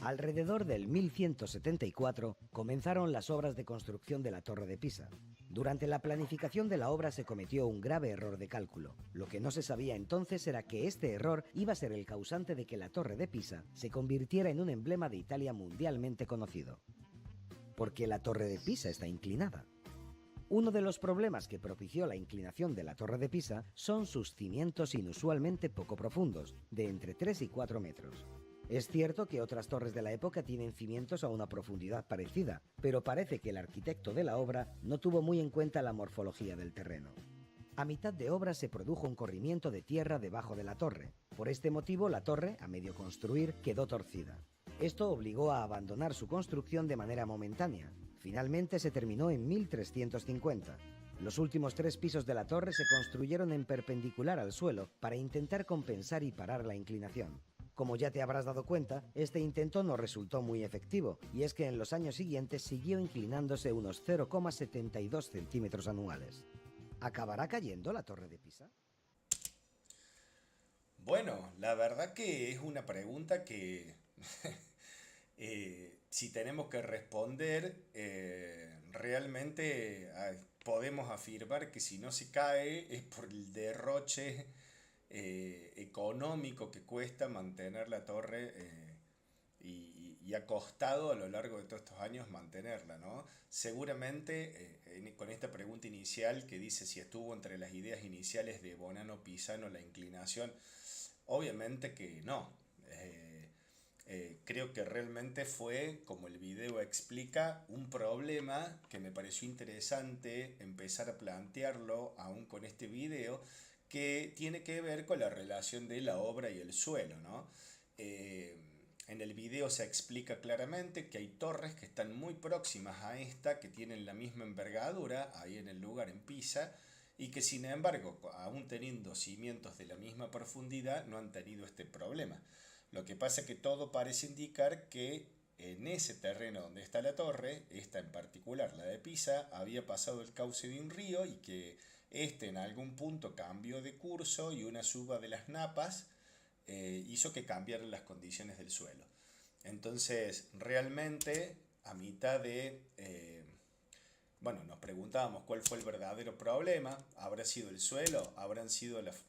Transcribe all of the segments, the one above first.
Alrededor del 1174 comenzaron las obras de construcción de la Torre de Pisa. Durante la planificación de la obra se cometió un grave error de cálculo. Lo que no se sabía entonces era que este error iba a ser el causante de que la Torre de Pisa se convirtiera en un emblema de Italia mundialmente conocido. Porque la Torre de Pisa está inclinada. Uno de los problemas que propició la inclinación de la Torre de Pisa son sus cimientos inusualmente poco profundos, de entre 3 y 4 metros. Es cierto que otras torres de la época tienen cimientos a una profundidad parecida, pero parece que el arquitecto de la obra no tuvo muy en cuenta la morfología del terreno. A mitad de obra se produjo un corrimiento de tierra debajo de la torre. Por este motivo, la torre, a medio construir, quedó torcida. Esto obligó a abandonar su construcción de manera momentánea. Finalmente se terminó en 1350. Los últimos 3 pisos de la torre se construyeron en perpendicular al suelo para intentar compensar y parar la inclinación. Como ya te habrás dado cuenta, este intento no resultó muy efectivo, y es que en los años siguientes siguió inclinándose unos 0,72 centímetros anuales. ¿Acabará cayendo la Torre de Pisa? Bueno, la verdad que es una pregunta que si tenemos que responder, realmente podemos afirmar que si no se cae es por el derroche económico que cuesta mantener la torre y ha costado a lo largo de todos estos años mantenerla, ¿no? Seguramente con esta pregunta inicial que dice si estuvo entre las ideas iniciales de Bonanno Pisano la inclinación, obviamente que no. Creo que realmente fue, como el video explica, un problema que me pareció interesante empezar a plantearlo aún con este video, que tiene que ver con la relación de la obra y el suelo, ¿no? En el video se explica claramente que hay torres que están muy próximas a esta, que tienen la misma envergadura, ahí en el lugar en Pisa, y que sin embargo, aún teniendo cimientos de la misma profundidad, no han tenido este problema. Lo que pasa es que todo parece indicar que en ese terreno donde está la torre, esta en particular, la de Pisa, había pasado el cauce de un río y que este en algún punto cambió de curso y una suba de las napas hizo que cambiaran las condiciones del suelo. Entonces, realmente, a mitad de... bueno, nos preguntábamos cuál fue el verdadero problema. ¿Habrá sido el suelo? ¿Habrán sido las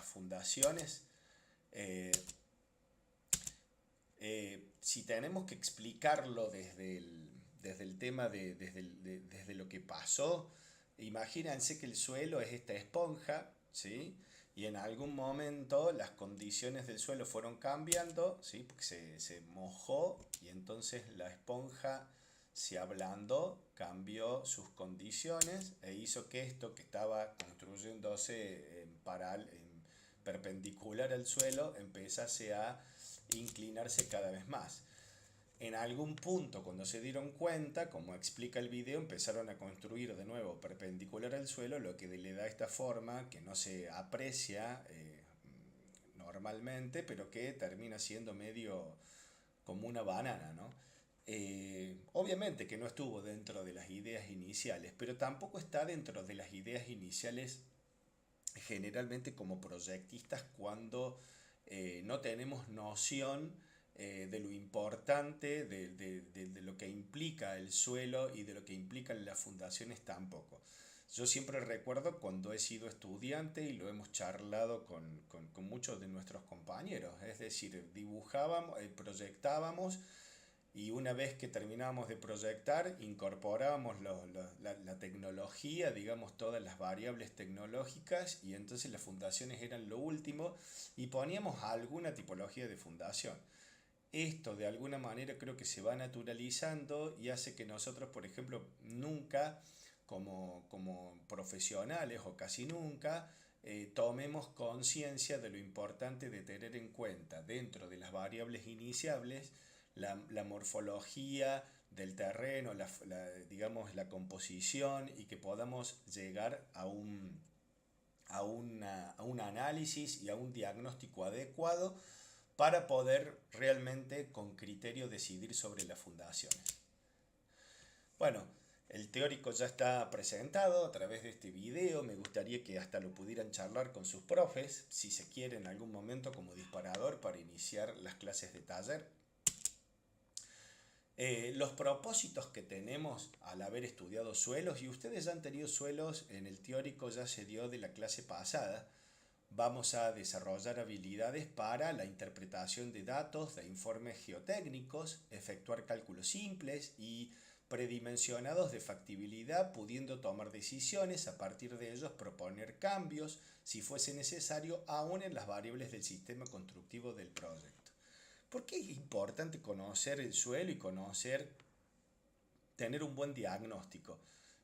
fundaciones? Eh, si tenemos que explicarlo desde el tema desde lo que pasó, imagínense que el suelo es esta esponja, ¿sí? Y en algún momento las condiciones del suelo fueron cambiando, ¿sí? Porque se mojó y entonces la esponja se ablandó, cambió sus condiciones e hizo que esto que estaba construyéndose en perpendicular al suelo empezase a inclinarse cada vez más. En algún punto, cuando se dieron cuenta, como explica el video, empezaron a construir de nuevo perpendicular al suelo, lo que le da esta forma que no se aprecia normalmente, pero que termina siendo medio como una banana, ¿no? Obviamente que no estuvo dentro de las ideas iniciales, pero tampoco está dentro de las ideas iniciales generalmente como proyectistas cuando no tenemos noción de lo importante, de lo que implica el suelo y de lo que implican las fundaciones tampoco. Yo siempre recuerdo cuando he sido estudiante y lo hemos charlado con muchos de nuestros compañeros, es decir, dibujábamos, proyectábamos y una vez que terminábamos de proyectar, incorporábamos la tecnología, digamos, todas las variables tecnológicas, y entonces las fundaciones eran lo último, y poníamos alguna tipología de fundación. Esto de alguna manera creo que se va naturalizando y hace que nosotros, por ejemplo, nunca, como profesionales o casi nunca, tomemos conciencia de lo importante de tener en cuenta dentro de las variables iniciables la morfología del terreno, digamos, la composición, y que podamos llegar a un análisis y a un diagnóstico adecuado para poder realmente con criterio decidir sobre las fundaciones. Bueno, el teórico ya está presentado a través de este video. Me gustaría que hasta lo pudieran charlar con sus profes, si se quiere en algún momento como disparador para iniciar las clases de taller. Los propósitos que tenemos al haber estudiado suelos, y ustedes ya han tenido suelos en el teórico, ya se dio de la clase pasada, vamos a desarrollar habilidades para la interpretación de datos, de informes geotécnicos, efectuar cálculos simples y predimensionados de factibilidad, pudiendo tomar decisiones, a partir de ellos proponer cambios, si fuese necesario, aún en las variables del sistema constructivo del proyecto. ¿Por qué es importante conocer el suelo y tener un buen diagnóstico?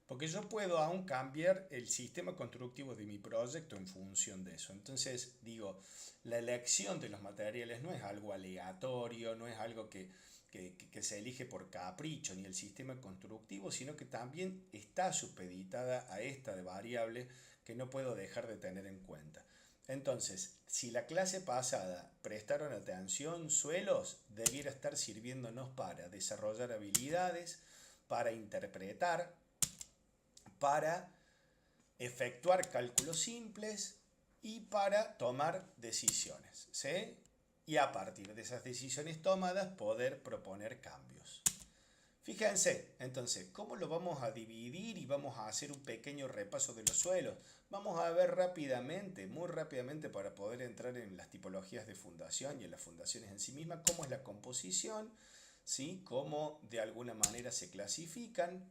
Porque yo puedo aún cambiar el sistema constructivo de mi proyecto en función de eso. Entonces, digo, la elección de los materiales no es algo aleatorio, no es algo que se elige por capricho, ni el sistema constructivo, sino que también está supeditada a esta de variable que no puedo dejar de tener en cuenta. Entonces, si la clase pasada prestaron atención, suelos debiera estar sirviéndonos para desarrollar habilidades, para interpretar, para efectuar cálculos simples y para tomar decisiones, ¿sí? Y a partir de esas decisiones tomadas poder proponer cambios. Fíjense, entonces, ¿cómo lo vamos a dividir? Y vamos a hacer un pequeño repaso de los suelos. Vamos a ver rápidamente, muy rápidamente, para poder entrar en las tipologías de fundación y en las fundaciones en sí mismas, cómo es la composición, ¿sí? Cómo de alguna manera se clasifican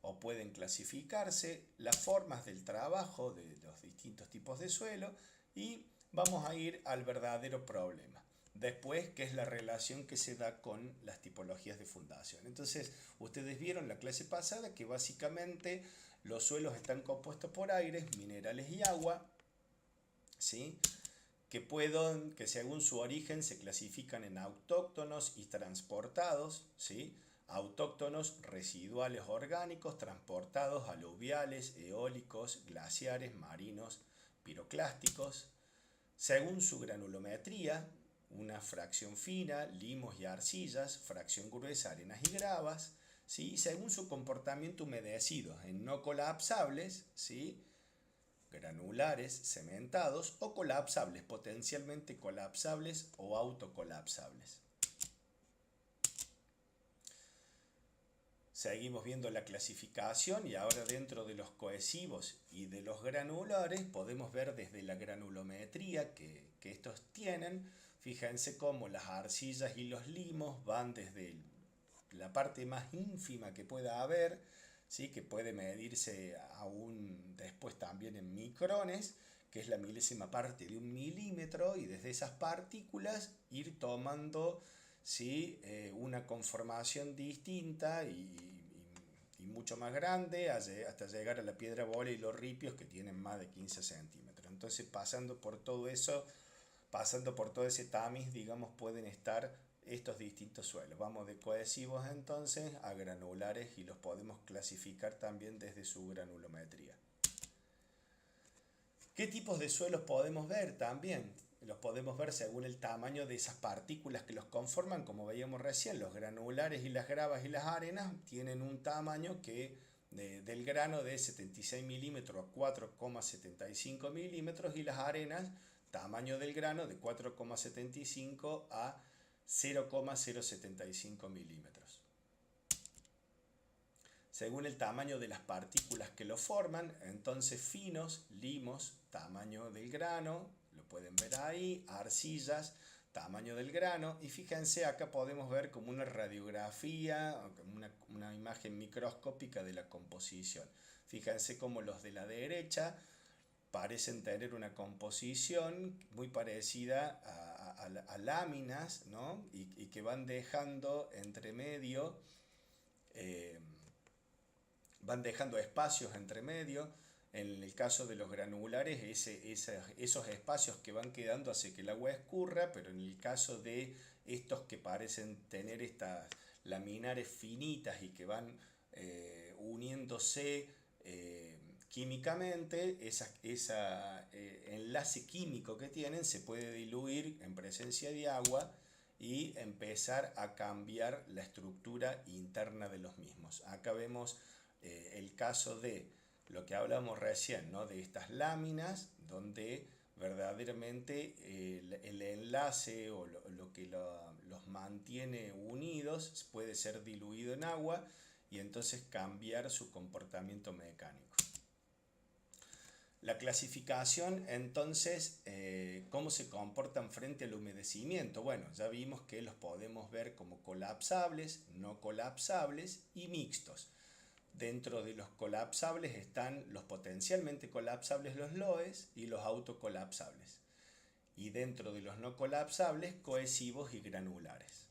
o pueden clasificarse, las formas del trabajo de los distintos tipos de suelo, y vamos a ir al verdadero problema. Después, ¿qué es la relación que se da con las tipologías de fundación? Entonces, ustedes vieron la clase pasada que básicamente los suelos están compuestos por aires, minerales y agua, ¿sí? Que según su origen se clasifican en autóctonos y transportados, ¿sí? Autóctonos, residuales orgánicos, transportados, aluviales, eólicos, glaciares, marinos, piroclásticos. Según su granulometría, una fracción fina, limos y arcillas, fracción gruesa, arenas y gravas, ¿sí? Según su comportamiento humedecidos en no colapsables, ¿sí? Granulares, cementados o colapsables, potencialmente colapsables o autocolapsables. Seguimos viendo la clasificación y ahora dentro de los cohesivos y de los granulares podemos ver desde la granulometría que estos tienen. Fíjense cómo las arcillas y los limos van desde la parte más ínfima que pueda haber, ¿sí? Que puede medirse aún después también en micrones, que es la milésima parte de 1 milímetro, y desde esas partículas ir tomando, ¿sí? Una conformación distinta y mucho más grande hasta llegar a la piedra bórea y los ripios, que tienen más de 15 centímetros. Entonces, pasando por todo eso, pasando por todo ese tamiz, digamos, pueden estar estos distintos suelos. Vamos de cohesivos entonces a granulares y los podemos clasificar también desde su granulometría. ¿Qué tipos de suelos podemos ver también? Los podemos ver según el tamaño de esas partículas que los conforman, como veíamos recién. Los granulares y las gravas y las arenas tienen un tamaño del grano de 76 milímetros a 4,75 milímetros, y las arenas tamaño del grano de 4,75 a 0,075 milímetros. Según el tamaño de las partículas que lo forman, entonces finos, limos, tamaño del grano, lo pueden ver ahí, arcillas, tamaño del grano, y fíjense acá podemos ver como una radiografía, una imagen microscópica de la composición. Fíjense como los de la derecha parecen tener una composición muy parecida a láminas, ¿no? Y que van dejando entre medio, van dejando espacios entre medio. En el caso de los granulares, esos espacios que van quedando hace que el agua escurra, pero en el caso de estos que parecen tener estas laminares finitas y que van uniéndose químicamente, ese enlace químico que tienen se puede diluir en presencia de agua y empezar a cambiar la estructura interna de los mismos. Acá vemos el caso de lo que hablamos recién, ¿no? De estas láminas, donde verdaderamente el enlace o lo que los mantiene unidos puede ser diluido en agua y entonces cambiar su comportamiento mecánico. La clasificación, entonces, ¿cómo se comportan frente al humedecimiento? Bueno, ya vimos que los podemos ver como colapsables, no colapsables y mixtos. Dentro de los colapsables están los potencialmente colapsables, los LOES, y los autocolapsables. Y dentro de los no colapsables, cohesivos y granulares.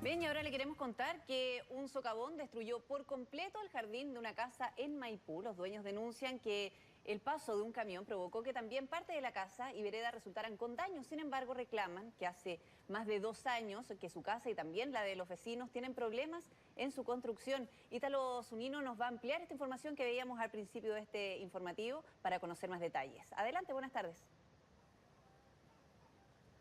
Bien, y ahora le queremos contar que un socavón destruyó por completo el jardín de una casa en Maipú. Los dueños denuncian que el paso de un camión provocó que también parte de la casa y vereda resultaran con daños. Sin embargo, reclaman que hace más de 2 años que su casa y también la de los vecinos tienen problemas en su construcción. Ítalo Zunino nos va a ampliar esta información que veíamos al principio de este informativo para conocer más detalles. Adelante, buenas tardes.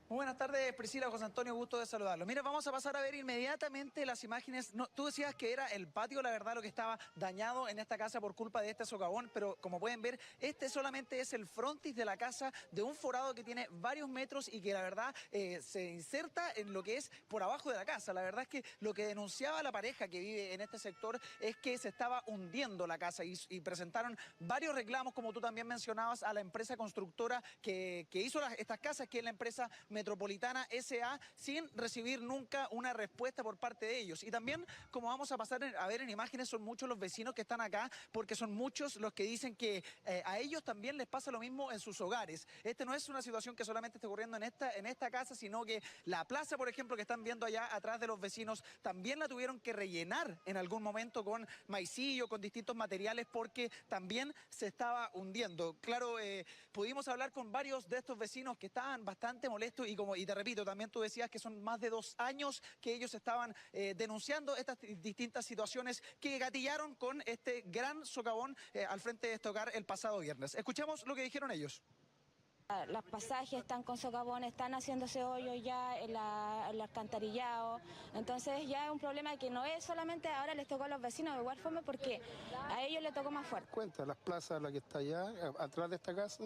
Muy buenas tardes, Priscila, José Antonio, gusto de saludarlos. Mira, vamos a pasar a ver inmediatamente las imágenes. No, tú decías que era el patio, la verdad, lo que estaba dañado en esta casa por culpa de este socavón, pero como pueden ver, este solamente es el frontis de la casa, de un forado que tiene varios metros y que la verdad se inserta en lo que es por abajo de la casa. La verdad es que lo que denunciaba la pareja que vive en este sector es que se estaba hundiendo la casa y presentaron varios reclamos, como tú también mencionabas, a la empresa constructora que hizo estas casas, que es la empresa Metropolitana S.A., sin recibir nunca una respuesta por parte de ellos. Y también, como vamos a pasar a ver en imágenes, son muchos los vecinos que están acá, porque son muchos los que dicen que a ellos también les pasa lo mismo en sus hogares. Este no es una situación que solamente esté ocurriendo en esta casa, sino que la plaza, por ejemplo, que están viendo allá atrás de los vecinos, también la tuvieron que rellenar en algún momento con maicillo, con distintos materiales, porque también se estaba hundiendo. Claro, pudimos hablar con varios de estos vecinos que estaban bastante molestos y te repito, también tú decías que son más de 2 años que ellos estaban denunciando estas distintas situaciones que gatillaron con este gran socavón al frente de este hogar el pasado viernes. Escuchemos lo que dijeron ellos. Los pasajes están con socavón, están haciéndose hoyos ya en el alcantarillado, entonces ya es un problema que no es solamente ahora les tocó a los vecinos de igual forma porque a ellos les tocó más fuerte. Cuenta, las plazas, la que está allá, atrás de esta casa,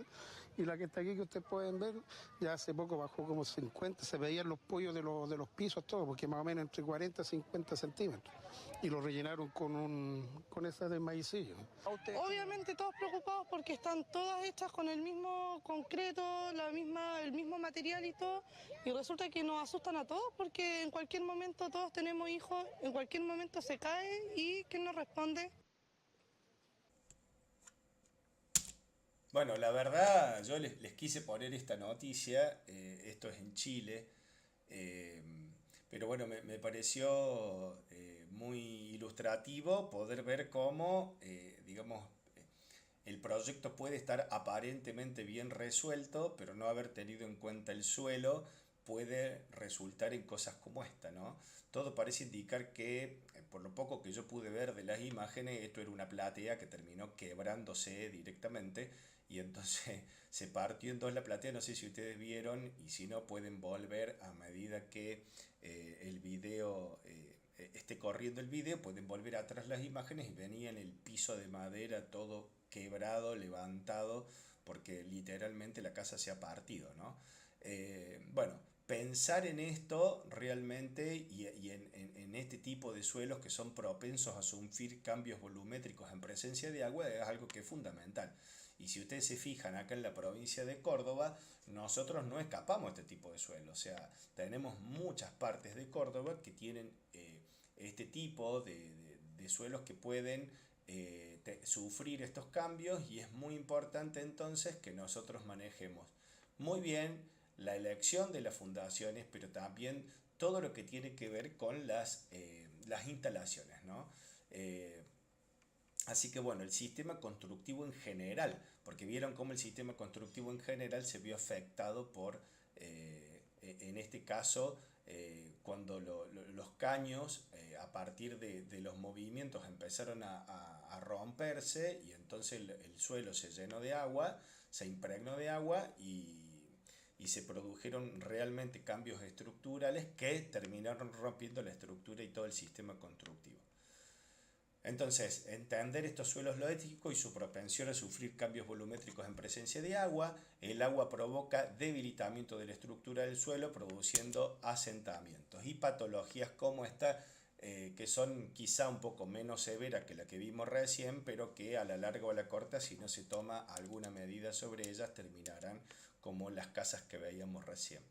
y la que está aquí que ustedes pueden ver, ya hace poco bajó como 50, se veían los pollos de los pisos, todo, porque más o menos entre 40 y 50 centímetros, y lo rellenaron con esa de maicillo. Obviamente todos preocupados porque están todas hechas con el mismo concreto, el mismo material y todo, y resulta que nos asustan a todos porque en cualquier momento todos tenemos hijos, en cualquier momento se cae y ¿quién nos responde? Bueno, la verdad, yo les quise poner esta noticia, esto es en Chile, pero bueno, me pareció muy ilustrativo poder ver cómo, digamos, el proyecto puede estar aparentemente bien resuelto, pero no haber tenido en cuenta el suelo puede resultar en cosas como esta, ¿no? Todo parece indicar que, por lo poco que yo pude ver de las imágenes, esto era una platea que terminó quebrándose directamente y entonces se partió en dos la platea. No sé si ustedes vieron, y si no pueden volver a medida que el video esté corriendo el video, pueden volver atrás las imágenes y venían el piso de madera todo quebrado, levantado, porque literalmente la casa se ha partido, ¿no? Bueno, pensar en esto realmente y en este tipo de suelos que son propensos a sufrir cambios volumétricos en presencia de agua es algo que es fundamental. Y si ustedes se fijan acá en la provincia de Córdoba, nosotros no escapamos de este tipo de suelo. O sea, tenemos muchas partes de Córdoba que tienen este tipo de suelos que pueden sufrir estos cambios, y es muy importante entonces que nosotros manejemos muy bien la elección de las fundaciones, pero también todo lo que tiene que ver con las instalaciones, ¿no? Así que bueno, el sistema constructivo en general, porque vieron cómo el sistema constructivo en general se vio afectado por, en este caso, cuando los caños, a partir de los movimientos, empezaron a romperse, y entonces el suelo se llenó de agua, se impregnó de agua y se produjeron realmente cambios estructurales que terminaron rompiendo la estructura y todo el sistema constructivo. Entonces, entender estos suelos loéticos y su propensión a sufrir cambios volumétricos en presencia de agua. El agua provoca debilitamiento de la estructura del suelo, produciendo asentamientos y patologías como esta, que son quizá un poco menos severas que la que vimos recién, pero que a la larga o a la corta, si no se toma alguna medida sobre ellas, terminarán como las casas que veíamos recién.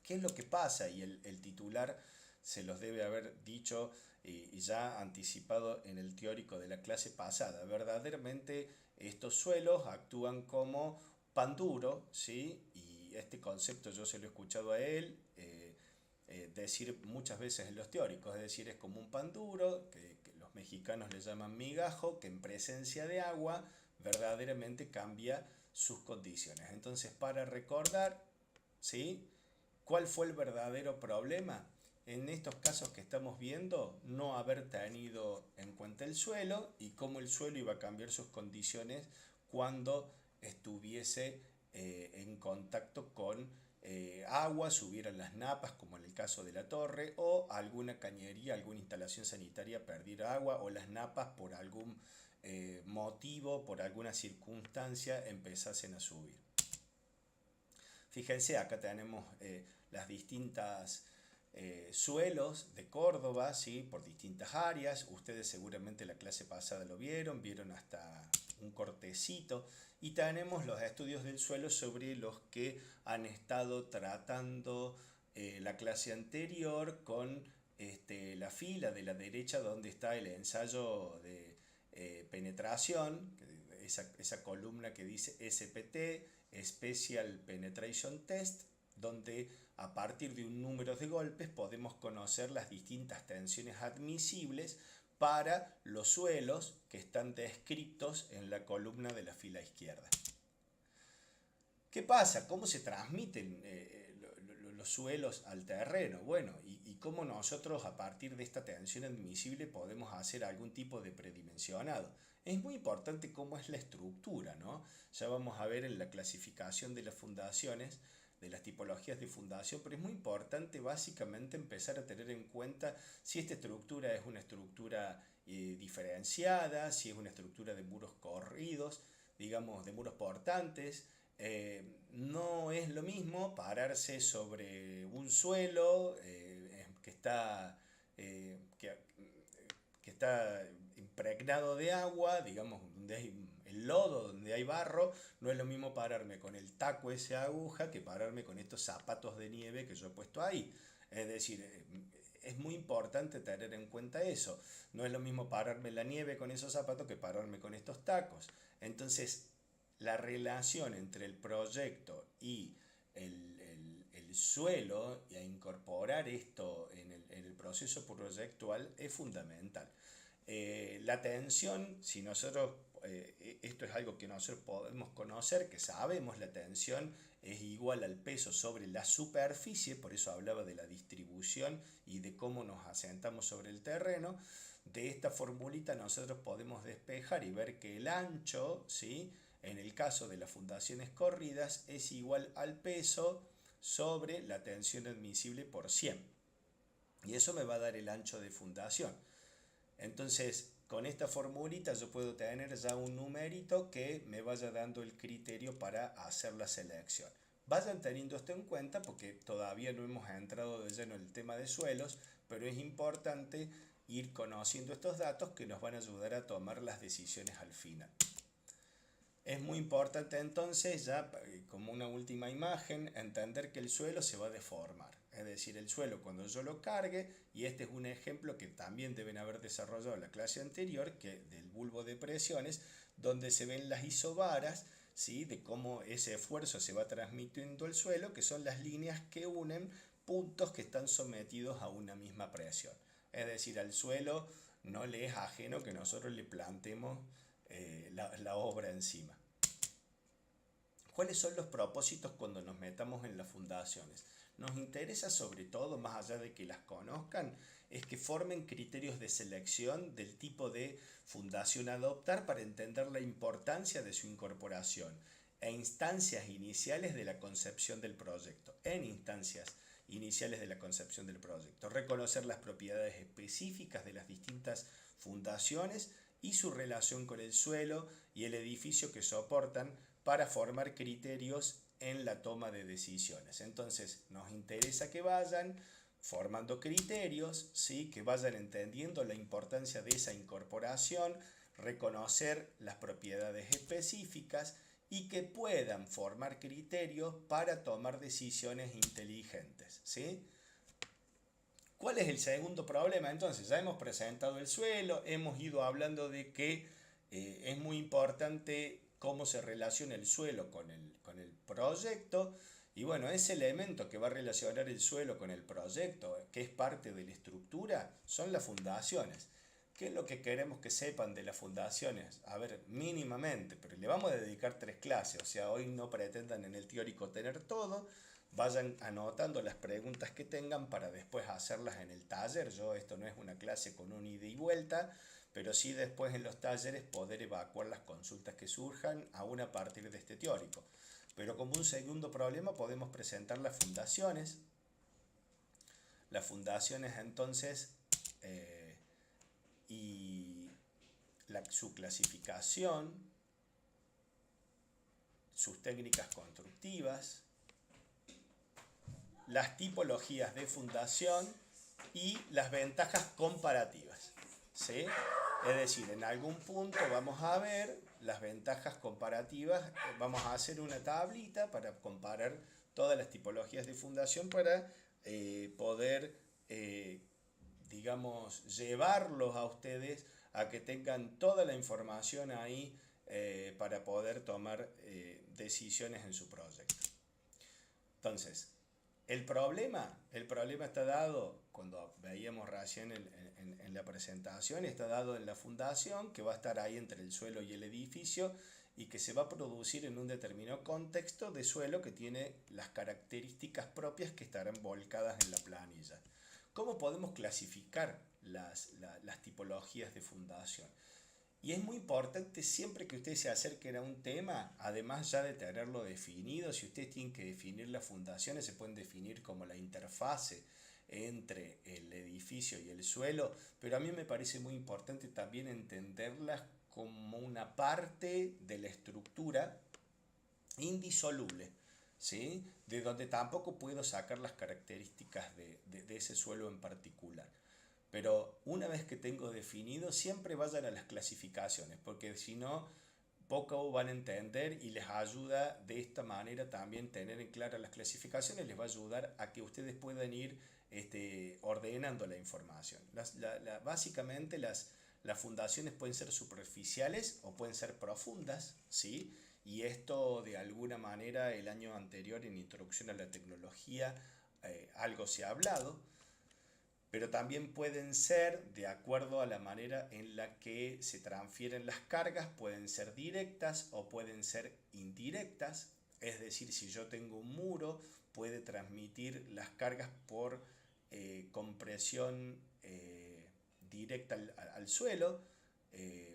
¿Qué es lo que pasa? Y el titular se los debe haber dicho y ya anticipado en el teórico de la clase pasada. Verdaderamente estos suelos actúan como pan duro, ¿sí? Y este concepto yo se lo he escuchado a él decir muchas veces en los teóricos, es decir, es como un pan duro, que los mexicanos le llaman migajo, que en presencia de agua verdaderamente cambia sus condiciones. Entonces, para recordar, ¿sí?, ¿cuál fue el verdadero problema? En estos casos que estamos viendo, no haber tenido en cuenta el suelo y cómo el suelo iba a cambiar sus condiciones cuando estuviese en contacto con agua, subieran las napas, como en el caso de la torre, o alguna cañería, alguna instalación sanitaria perdiera agua, o las napas por algún motivo, por alguna circunstancia, empezasen a subir. Fíjense, acá tenemos las distintas suelos de Córdoba, ¿sí?, por distintas áreas. Ustedes seguramente la clase pasada lo vieron hasta un cortecito. Y tenemos los estudios del suelo sobre los que han estado tratando la clase anterior con la fila de la derecha donde está el ensayo de penetración, esa columna que dice SPT, Special Penetration Test, donde a partir de un número de golpes podemos conocer las distintas tensiones admisibles para los suelos que están descritos en la columna de la fila izquierda. ¿Qué pasa? ¿Cómo se transmiten los suelos al terreno? Bueno, y cómo nosotros a partir de esta tensión admisible podemos hacer algún tipo de predimensionado. Es muy importante cómo es la estructura, ¿no? Ya vamos a ver en la clasificación de las fundaciones, de las tipologías de fundación, pero es muy importante básicamente empezar a tener en cuenta si esta estructura es una estructura diferenciada, si es una estructura de muros corridos, digamos de muros portantes. No es lo mismo pararse sobre un suelo que está impregnado de agua, digamos, donde hay el lodo, donde hay barro. No es lo mismo pararme con el taco ese aguja que pararme con estos zapatos de nieve que yo he puesto ahí. Es decir, es muy importante tener en cuenta eso. No es lo mismo pararme en la nieve con esos zapatos que pararme con estos tacos. Entonces, la relación entre el proyecto y el suelo y a incorporar esto en el proceso proyectual es fundamental. La tensión, si nosotros, esto es algo que nosotros podemos conocer, que sabemos, la tensión es igual al peso sobre la superficie, por eso hablaba de la distribución y de cómo nos asentamos sobre el terreno. De esta formulita nosotros podemos despejar y ver que el ancho, ¿sí?, en el caso de las fundaciones corridas, es igual al peso sobre la tensión admisible por 100. Y eso me va a dar el ancho de fundación. Entonces, con esta formulita yo puedo tener ya un numerito que me vaya dando el criterio para hacer la selección. Vayan teniendo esto en cuenta porque todavía no hemos entrado de lleno en el tema de suelos, pero es importante ir conociendo estos datos que nos van a ayudar a tomar las decisiones al final. Es muy importante entonces, ya como una última imagen, entender que el suelo se va a deformar. Es decir, el suelo cuando yo lo cargue, y este es un ejemplo que también deben haber desarrollado en la clase anterior, que del bulbo de presiones, donde se ven las isobaras, ¿sí?, de cómo ese esfuerzo se va transmitiendo al suelo, que son las líneas que unen puntos que están sometidos a una misma presión. Es decir, al suelo no le es ajeno que nosotros le plantemos la obra encima. ¿Cuáles son los propósitos cuando nos metamos en las fundaciones? Nos interesa sobre todo, más allá de que las conozcan, es que formen criterios de selección del tipo de fundación a adoptar para entender la importancia de su incorporación e instancias iniciales de la concepción del proyecto. Reconocer las propiedades específicas de las distintas fundaciones y su relación con el suelo y el edificio que soportan para formar criterios en la toma de decisiones. Entonces nos interesa que vayan formando criterios, ¿sí? Que vayan entendiendo la importancia de esa incorporación, reconocer las propiedades específicas y que puedan formar criterios para tomar decisiones inteligentes, ¿sí? ¿Cuál es el segundo problema? Entonces, ya hemos presentado el suelo, hemos ido hablando de que es muy importante cómo se relaciona el suelo con el proyecto. Y bueno, ese elemento que va a relacionar el suelo con el proyecto, que es parte de la estructura, son las fundaciones. ¿Qué es lo que queremos que sepan de las fundaciones? A ver, mínimamente, pero le vamos a dedicar 3 clases, o sea, hoy no pretendan en el teórico tener todo, vayan anotando las preguntas que tengan para después hacerlas en el taller. Esto no es una clase con un ida y vuelta, pero sí después en los talleres poder evacuar las consultas que surjan aún a partir de este teórico. Pero como un segundo problema podemos presentar las fundaciones. Las fundaciones entonces y su clasificación, sus técnicas constructivas, las tipologías de fundación y las ventajas comparativas, ¿sí? Es decir, en algún punto vamos a ver las ventajas comparativas, vamos a hacer una tablita para comparar todas las tipologías de fundación para poder, digamos, llevarlos a ustedes a que tengan toda la información ahí para poder tomar decisiones en su proyecto. Entonces, el problema está dado, cuando veíamos recién en la presentación, está dado en la fundación, que va a estar ahí entre el suelo y el edificio, y que se va a producir en un determinado contexto de suelo que tiene las características propias que estarán volcadas en la planilla. ¿Cómo podemos clasificar las tipologías de fundación? Y es muy importante siempre que ustedes se acerquen a un tema, además ya de tenerlo definido, si ustedes tienen que definir las fundaciones, se pueden definir como la interfase entre el edificio y el suelo, pero a mí me parece muy importante también entenderlas como una parte de la estructura indisoluble, ¿sí? De donde tampoco puedo sacar las características de ese suelo en particular. Pero una vez que tengo definido, siempre vayan a las clasificaciones, porque si no, poco van a entender, y les ayuda de esta manera también tener en claras las clasificaciones, les va a ayudar a que ustedes puedan ir ordenando la información. Básicamente las fundaciones pueden ser superficiales o pueden ser profundas, ¿sí? Y esto de alguna manera el año anterior en Introducción a la Tecnología algo se ha hablado. Pero también pueden ser, de acuerdo a la manera en la que se transfieren las cargas, pueden ser directas o pueden ser indirectas. Es decir, si yo tengo un muro, puede transmitir las cargas por compresión directa al suelo,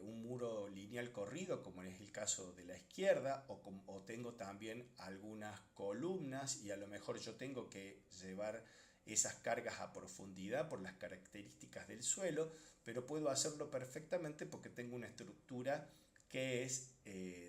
un muro lineal corrido, como es el caso de la izquierda, o tengo también algunas columnas y a lo mejor yo tengo que llevar esas cargas a profundidad por las características del suelo, pero puedo hacerlo perfectamente porque tengo una estructura que es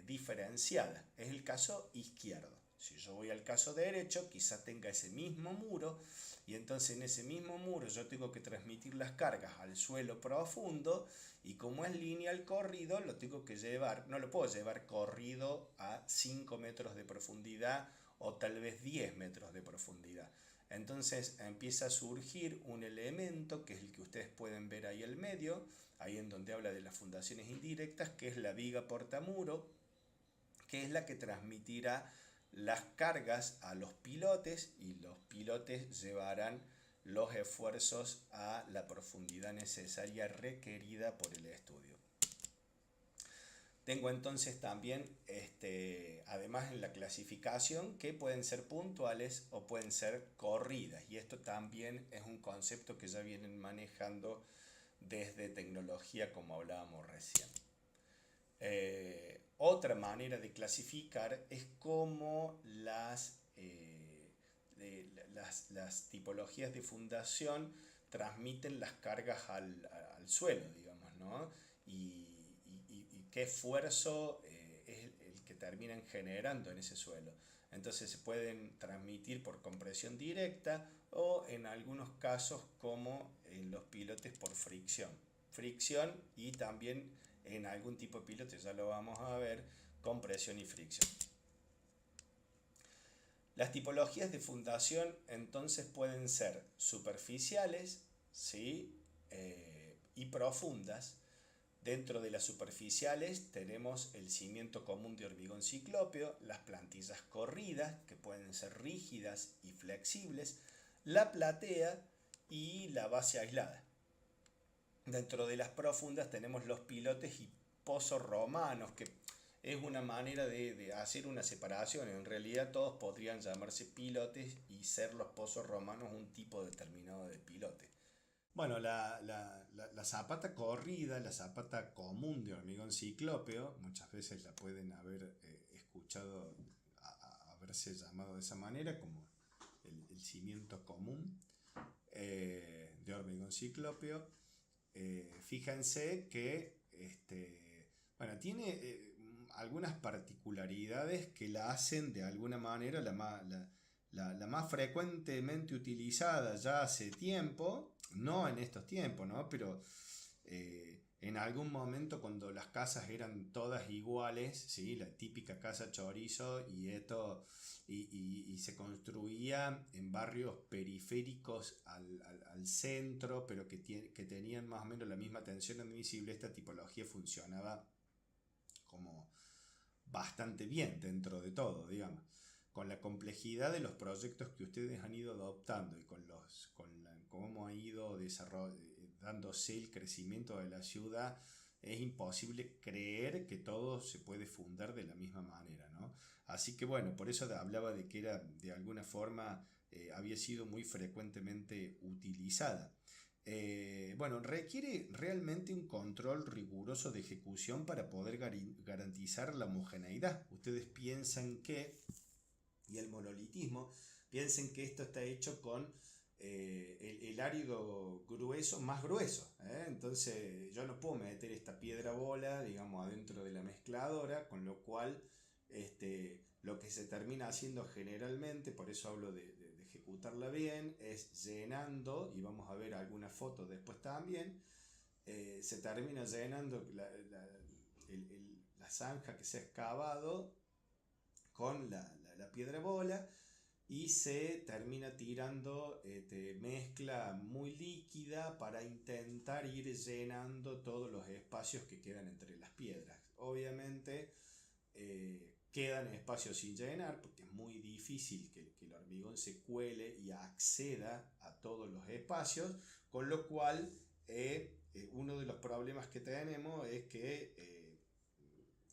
diferenciada. Es el caso izquierdo. Si yo voy al caso derecho, quizá tenga ese mismo muro, y entonces en ese mismo muro yo tengo que transmitir las cargas al suelo profundo, y como es lineal corrido, lo tengo que llevar, no lo puedo llevar corrido a 5 metros de profundidad o tal vez 10 metros de profundidad. Entonces empieza a surgir un elemento que es el que ustedes pueden ver ahí al medio, ahí en donde habla de las fundaciones indirectas, que es la viga portamuro, que es la que transmitirá las cargas a los pilotes, y los pilotes llevarán los esfuerzos a la profundidad necesaria requerida por el estudio. Tengo entonces también, además en la clasificación, que pueden ser puntuales o pueden ser corridas. Y esto también es un concepto que ya vienen manejando desde tecnología, como hablábamos recién. Otra manera de clasificar es cómo las tipologías de fundación transmiten las cargas al suelo, digamos, ¿no? ¿no? Y qué esfuerzo es el que terminan generando en ese suelo. Entonces se pueden transmitir por compresión directa o en algunos casos como en los pilotes por fricción. Fricción y también en algún tipo de pilote, ya lo vamos a ver, compresión y fricción. Las tipologías de fundación entonces pueden ser superficiales, ¿sí? Y profundas. Dentro de las superficiales tenemos el cimiento común de hormigón ciclópeo, las plantillas corridas, que pueden ser rígidas y flexibles, la platea y la base aislada. Dentro de las profundas tenemos los pilotes y pozos romanos, que es una manera de hacer una separación. En realidad todos podrían llamarse pilotes y ser los pozos romanos un tipo determinado de pilote. Bueno, la zapata corrida, la zapata común de hormigón ciclópeo, muchas veces la pueden haber escuchado haberse llamado de esa manera, como el cimiento común de hormigón ciclópeo. Fíjense que bueno, tiene algunas particularidades que la hacen de alguna manera la más frecuentemente utilizada ya hace tiempo, no en estos tiempos, ¿no? Pero en algún momento cuando las casas eran todas iguales, ¿sí? La típica casa chorizo y se construía en barrios periféricos al centro, pero que tenían más o menos la misma tensión admisible, esta tipología funcionaba como bastante bien dentro de todo, digamos. Con la complejidad de los proyectos que ustedes han ido adoptando y con cómo ha ido dándose el crecimiento de la ciudad, es imposible creer que todo se puede fundar de la misma manera, ¿no? Así que bueno, por eso hablaba de que era de alguna forma había sido muy frecuentemente utilizada. Bueno, requiere realmente un control riguroso de ejecución para poder garantizar la homogeneidad. Ustedes piensan que, y el monolitismo, piensen que esto está hecho con el árido grueso, más grueso, ¿eh? Entonces yo no puedo meter esta piedra bola, digamos, adentro de la mezcladora, con lo cual lo que se termina haciendo generalmente, por eso hablo de ejecutarla bien, es llenando, y vamos a ver algunas fotos después también, se termina llenando la zanja que se ha excavado con la piedra bola, y se termina tirando mezcla muy líquida para intentar ir llenando todos los espacios que quedan entre las piedras. Obviamente quedan espacios sin llenar porque es muy difícil que el hormigón se cuele y acceda a todos los espacios, con lo cual uno de los problemas que tenemos es que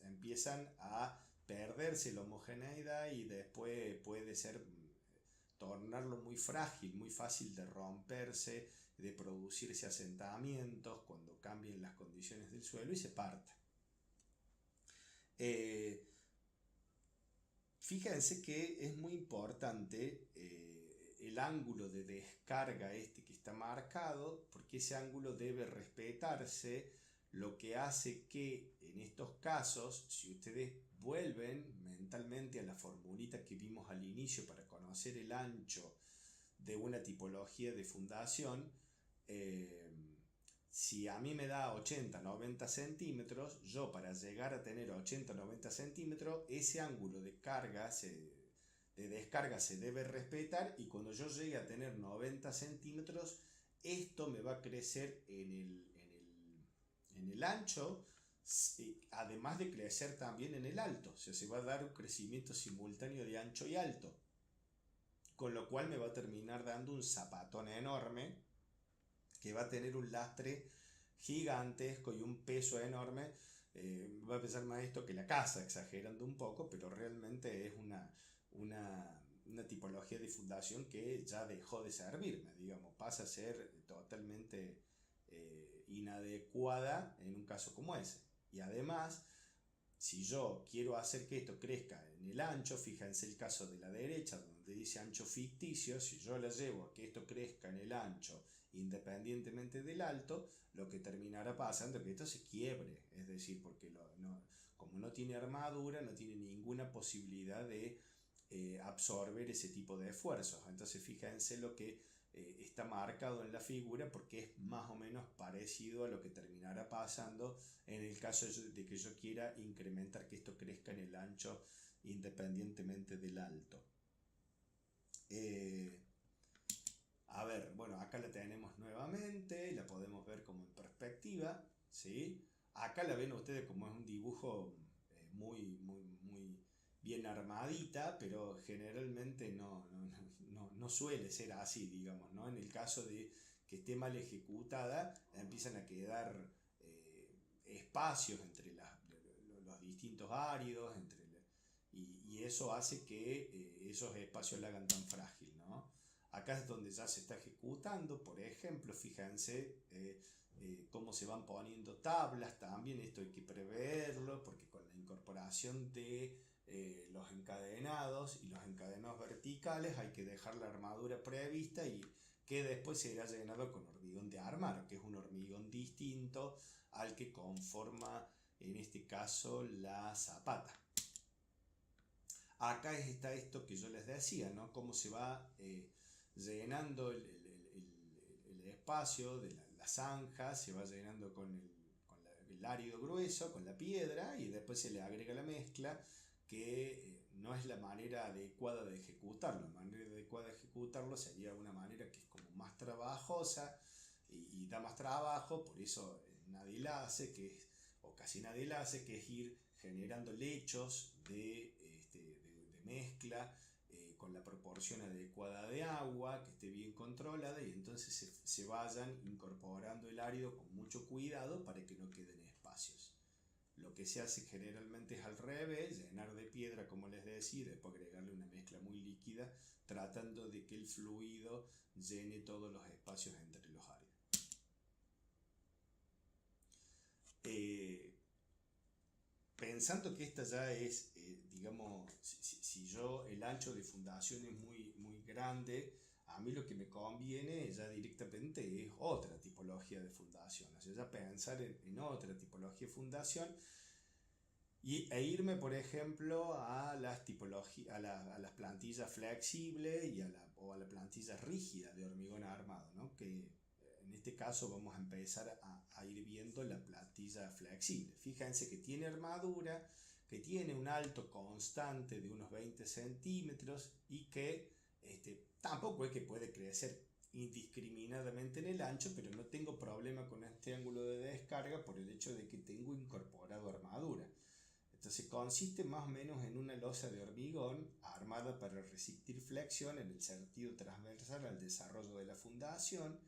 empiezan a perderse la homogeneidad y después puede ser tornarlo muy frágil, muy fácil de romperse, de producirse asentamientos cuando cambien las condiciones del suelo y se parta. Fíjense que es muy importante el ángulo de descarga que está marcado, porque ese ángulo debe respetarse, lo que hace que en estos casos, si ustedes vuelven mentalmente a la formulita que vimos al inicio para conocer el ancho de una tipología de fundación, si a mí me da 80-90 centímetros, yo para llegar a tener 80-90 centímetros, ese ángulo de descarga se debe respetar, y cuando yo llegue a tener 90 centímetros, esto me va a crecer en el ancho, además de crecer también en el alto. O sea, se va a dar un crecimiento simultáneo de ancho y alto, con lo cual me va a terminar dando un zapatón enorme que va a tener un lastre gigantesco y un peso enorme. Va a pesar más esto que la casa, exagerando un poco, pero realmente es una tipología de fundación que ya dejó de servirme, digamos, pasa a ser totalmente inadecuada en un caso como ese. Y además Si yo quiero hacer que esto crezca en el ancho, fíjense el caso de la derecha, donde dice ancho ficticio, si yo la llevo a que esto crezca en el ancho independientemente del alto, lo que terminará pasando es que esto se quiebre, es decir, porque como no tiene armadura, no tiene ninguna posibilidad de absorber ese tipo de esfuerzos. Entonces fíjense lo que está marcado en la figura, porque es más o menos parecido a lo que terminará pasando en el caso de que yo quiera incrementar que esto crezca en el ancho independientemente del alto. A ver, bueno, acá la tenemos nuevamente, la podemos ver como en perspectiva, ¿sí? Acá la ven ustedes como es un dibujo muy bien armadita, pero generalmente no suele ser así, digamos, ¿no? En el caso de que esté mal ejecutada, empiezan a quedar espacios entre los distintos áridos, y eso hace que esos espacios la hagan tan frágil, ¿no? Acá es donde ya se está ejecutando, por ejemplo, fíjense cómo se van poniendo tablas también, esto hay que preverlo, porque con la incorporación de los encadenados y los encadenados verticales hay que dejar la armadura prevista y que después se irá llenado con hormigón de armar, que es un hormigón distinto al que conforma en este caso la zapata. Acá está esto que yo les decía, ¿no? Cómo se va llenando el espacio de la zanja, se va llenando con el árido grueso, con la piedra, y después se le agrega la mezcla, que no es la manera adecuada de ejecutarlo. La manera adecuada de ejecutarlo sería una manera que es como más trabajosa y da más trabajo, por eso nadie la hace, o casi nadie la hace, que es ir generando lechos de mezcla con la proporción adecuada de agua, que esté bien controlada, y entonces se vayan incorporando el árido con mucho cuidado para que no queden espacios. Lo que se hace generalmente es al revés, llenar de piedra, como les decía, y después agregarle una mezcla muy líquida, tratando de que el fluido llene todos los espacios entre los áridos. Pensando que esta ya es, digamos, si yo el ancho de fundación es muy grande, a mí lo que me conviene ya directamente es otra tipología de fundación, o sea, ya pensar en otra tipología de fundación e irme, por ejemplo, a las plantillas flexibles o a la plantilla rígida de hormigón armado, ¿no? Que en este caso vamos a empezar a ir viendo la plantilla flexible. Fíjense que tiene armadura, que tiene un alto constante de unos 20 centímetros y que tampoco es que puede crecer indiscriminadamente en el ancho, pero no tengo problema con este ángulo de descarga por el hecho de que tengo incorporado armadura. Entonces consiste más o menos en una losa de hormigón armada para resistir flexión en el sentido transversal al desarrollo de la fundación,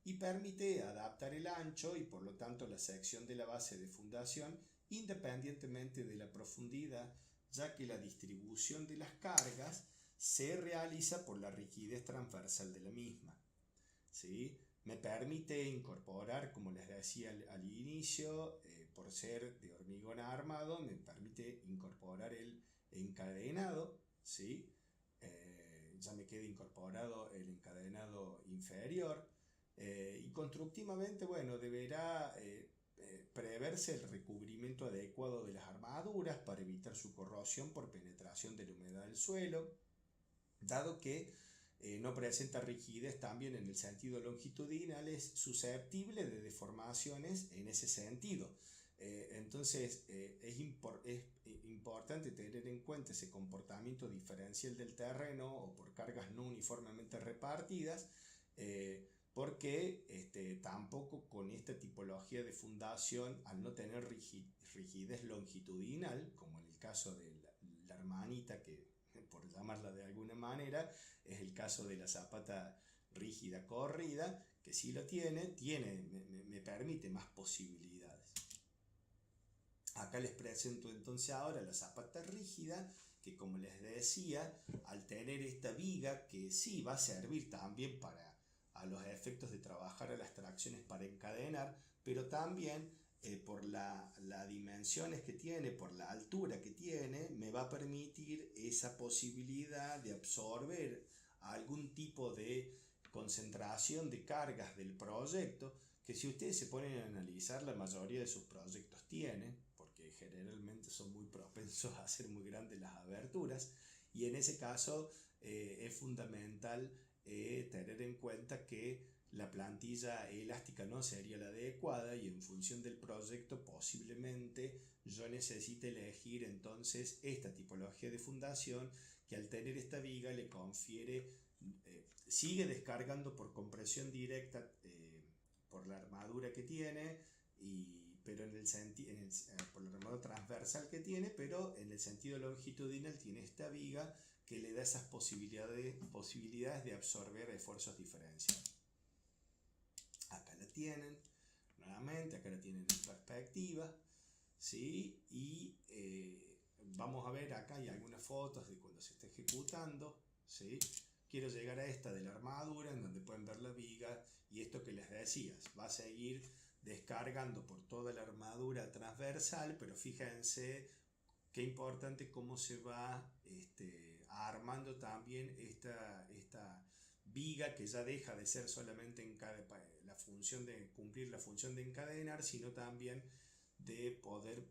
y permite adaptar el ancho y por lo tanto la sección de la base de fundación independientemente de la profundidad, ya que la distribución de las cargas se realiza por la rigidez transversal de la misma, ¿sí? Me permite incorporar, como les decía al inicio, por ser de hormigón armado, me permite incorporar el encadenado, ¿sí? Ya me queda incorporado el encadenado inferior, y constructivamente, bueno, deberá preverse el recubrimiento adecuado de las armaduras para evitar su corrosión por penetración de la humedad del suelo, dado que no presenta rigidez también en el sentido longitudinal, es susceptible de deformaciones en ese sentido. Entonces es importante tener en cuenta ese comportamiento diferencial del terreno o por cargas no uniformemente repartidas, porque tampoco con esta tipología de fundación, al no tener rigidez longitudinal, como en el caso de la hermanita, que por llamarla de alguna manera, es el caso de la zapata rígida corrida, que sí lo me permite más posibilidades. Acá les presento entonces ahora la zapata rígida, que como les decía, al tener esta viga, que sí va a servir también a los efectos de trabajar a las tracciones para encadenar, pero también por las dimensiones que tiene, por la altura que tiene, me va a permitir esa posibilidad de absorber algún tipo de concentración de cargas del proyecto, que si ustedes se ponen a analizar, la mayoría de sus proyectos tienen, porque generalmente son muy propensos a hacer muy grandes las aberturas, y en ese caso es fundamental tener en cuenta que la plantilla elástica no sería la adecuada, y en función del proyecto posiblemente yo necesite elegir entonces esta tipología de fundación, que al tener esta viga le confiere, sigue descargando por compresión directa por la armadura que tiene, pero por la armadura transversal que tiene, pero en el sentido longitudinal tiene esta viga que le da esas posibilidades de absorber esfuerzos diferenciales. Acá la tienen, nuevamente, acá la tienen en perspectiva, ¿sí? Y vamos a ver, acá hay algunas fotos de cuando se está ejecutando, ¿sí? Quiero llegar a esta de la armadura, en donde pueden ver la viga, y esto que les decía, va a seguir descargando por toda la armadura transversal, pero fíjense qué importante cómo se va armando también esta viga, que ya deja de ser solamente la función de cumplir la función de encadenar, sino también de poder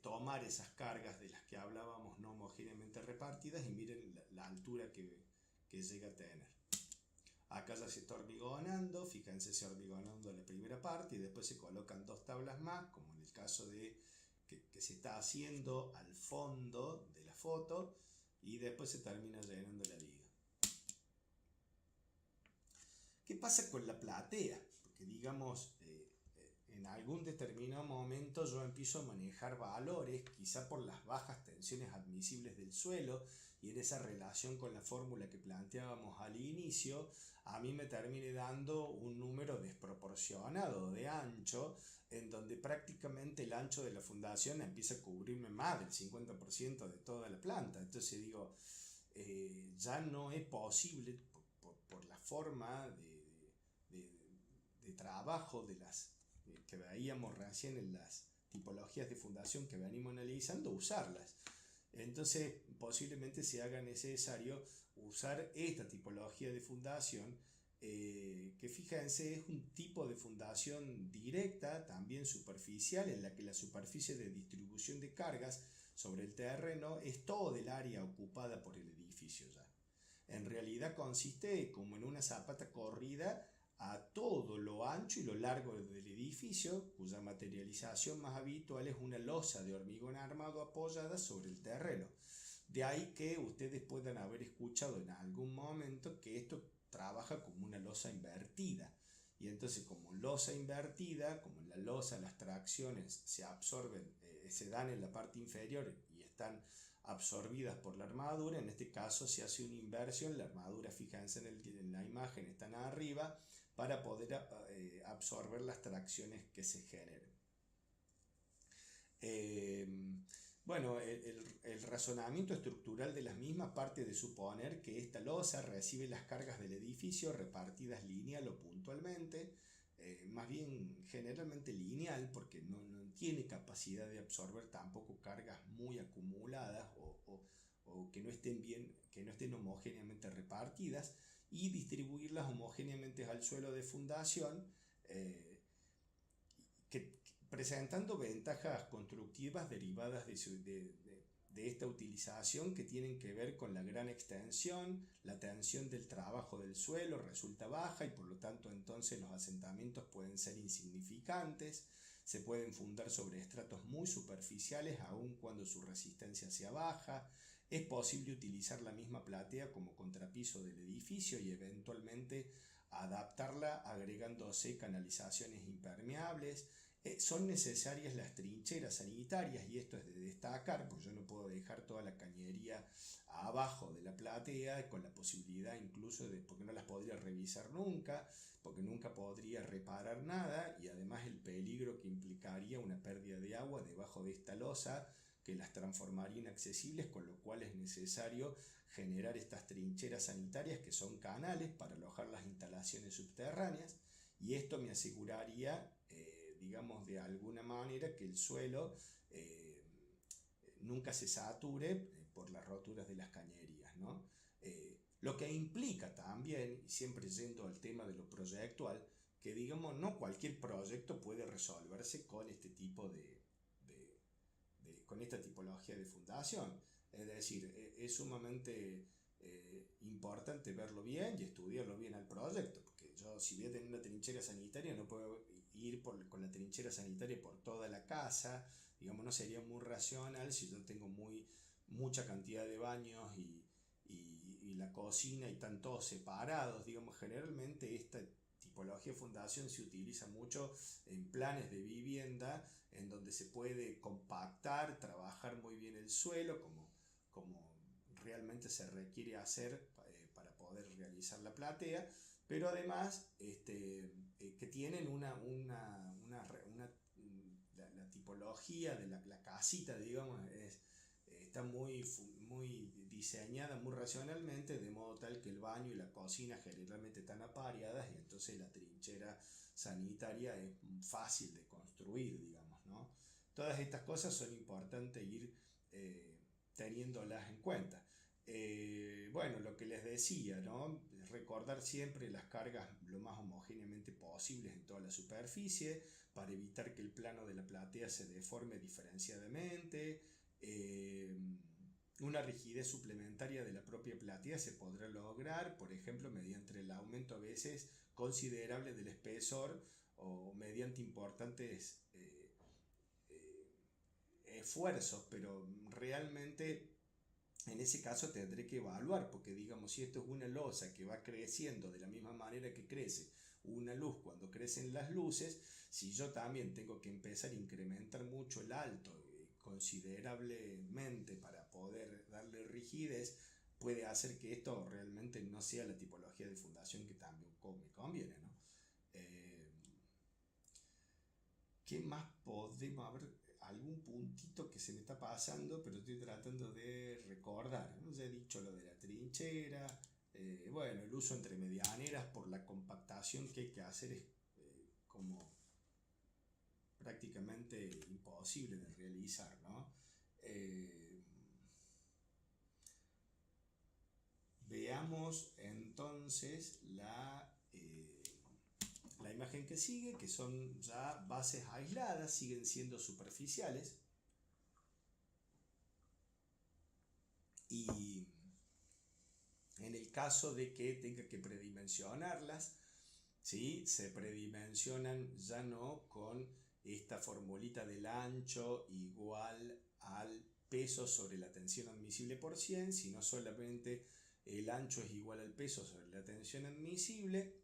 tomar esas cargas de las que hablábamos no homogéneamente repartidas, y miren la altura que llega a tener. Acá ya se está hormigonando, fíjense, se hormigonando la primera parte y después se colocan 2 tablas más, como en el caso de que se está haciendo al fondo de la foto, y después se termina llenando la viga. ¿Qué pasa con la platea? Porque digamos, en algún determinado momento yo empiezo a manejar valores, quizá por las bajas tensiones admisibles del suelo, y en esa relación con la fórmula que planteábamos al inicio, a mí me termine dando un número desproporcionado de ancho, en donde prácticamente el ancho de la fundación empieza a cubrirme más del 50% de toda la planta. Entonces digo, ya no es posible, por la forma de trabajo que veíamos recién en las tipologías de fundación que venimos analizando, usarlas. Entonces posiblemente se haga necesario usar esta tipología de fundación, que fíjense es un tipo de fundación directa, también superficial, en la que la superficie de distribución de cargas sobre el terreno es todo el área ocupada por el edificio ya. En realidad consiste como en una zapata corrida a todo lo ancho y lo largo del edificio, cuya materialización más habitual es una losa de hormigón armado apoyada sobre el terreno. De ahí que ustedes puedan haber escuchado en algún momento que esto trabaja como una losa invertida. Y entonces, como losa invertida, como en la losa las tracciones se absorben, se dan en la parte inferior y están absorbidas por la armadura, en este caso se hace una inversión, la armadura, fíjense en la imagen, están arriba, para poder absorber las tracciones que se generen. Bueno, el razonamiento estructural de las mismas parte de suponer que esta losa recibe las cargas del edificio repartidas lineal o puntualmente, más bien generalmente lineal, porque no tiene capacidad de absorber tampoco cargas muy acumuladas o que no estén homogéneamente repartidas, y distribuirlas homogéneamente al suelo de fundación, presentando ventajas constructivas derivadas de esta utilización, que tienen que ver con la gran extensión, la tensión del trabajo del suelo resulta baja y por lo tanto entonces los asentamientos pueden ser insignificantes, se pueden fundar sobre estratos muy superficiales aun cuando su resistencia sea baja, es posible utilizar la misma platea como contrapiso del edificio y eventualmente adaptarla agregándose canalizaciones impermeables. Son necesarias las trincheras sanitarias, y esto es de destacar, porque yo no puedo dejar toda la cañería abajo de la platea, con la posibilidad incluso porque no las podría revisar nunca, porque nunca podría reparar nada, y además el peligro que implicaría una pérdida de agua debajo de esta losa, que las transformaría inaccesibles, con lo cual es necesario generar estas trincheras sanitarias, que son canales para alojar las instalaciones subterráneas, y esto me aseguraría digamos, de alguna manera que el suelo nunca se sature por las roturas de las cañerías, ¿no? Lo que implica también, y siempre yendo al tema de lo proyectual, que digamos no cualquier proyecto puede resolverse con este tipo con esta tipología de fundación. Es decir, es sumamente importante verlo bien y estudiarlo bien al proyecto, porque yo si voy a tener una trinchera sanitaria no puedo ir con la trinchera sanitaria por toda la casa, digamos, no sería muy racional si yo tengo mucha cantidad de baños y la cocina y están todos separados, digamos, generalmente esta tipología de fundación se utiliza mucho en planes de vivienda en donde se puede compactar, trabajar muy bien el suelo como realmente se requiere hacer para poder realizar la platea, pero además que tienen la tipología de la casita, digamos, está muy diseñada muy racionalmente, de modo tal que el baño y la cocina generalmente están apareadas y entonces la trinchera sanitaria es fácil de construir, digamos, ¿no? Todas estas cosas son importantes ir teniéndolas en cuenta. Bueno, lo que les decía, ¿no? Recordar siempre las cargas lo más homogéneamente posibles en toda la superficie para evitar que el plano de la platea se deforme diferenciadamente. Una rigidez suplementaria de la propia platea se podrá lograr, por ejemplo, mediante el aumento a veces considerable del espesor o mediante importantes esfuerzos, pero realmente en ese caso tendré que evaluar, porque digamos, si esto es una losa que va creciendo de la misma manera que crece una luz cuando crecen las luces, si yo también tengo que empezar a incrementar mucho el alto considerablemente para poder darle rigidez, puede hacer que esto realmente no sea la tipología de fundación que también me conviene, ¿no? ¿Qué más podemos haber? Algún puntito que se me está pasando, pero estoy tratando de recordar, ¿no? Ya he dicho lo de la trinchera, bueno, el uso entre medianeras por la compactación que hay que hacer es como prácticamente imposible de realizar, ¿no? Veamos entonces la imagen que sigue, que son ya bases aisladas, siguen siendo superficiales. Y en el caso de que tenga que predimensionarlas, ¿sí? Se predimensionan ya no con esta formulita del ancho igual al peso sobre la tensión admisible por 100, sino solamente el ancho es igual al peso sobre la tensión admisible,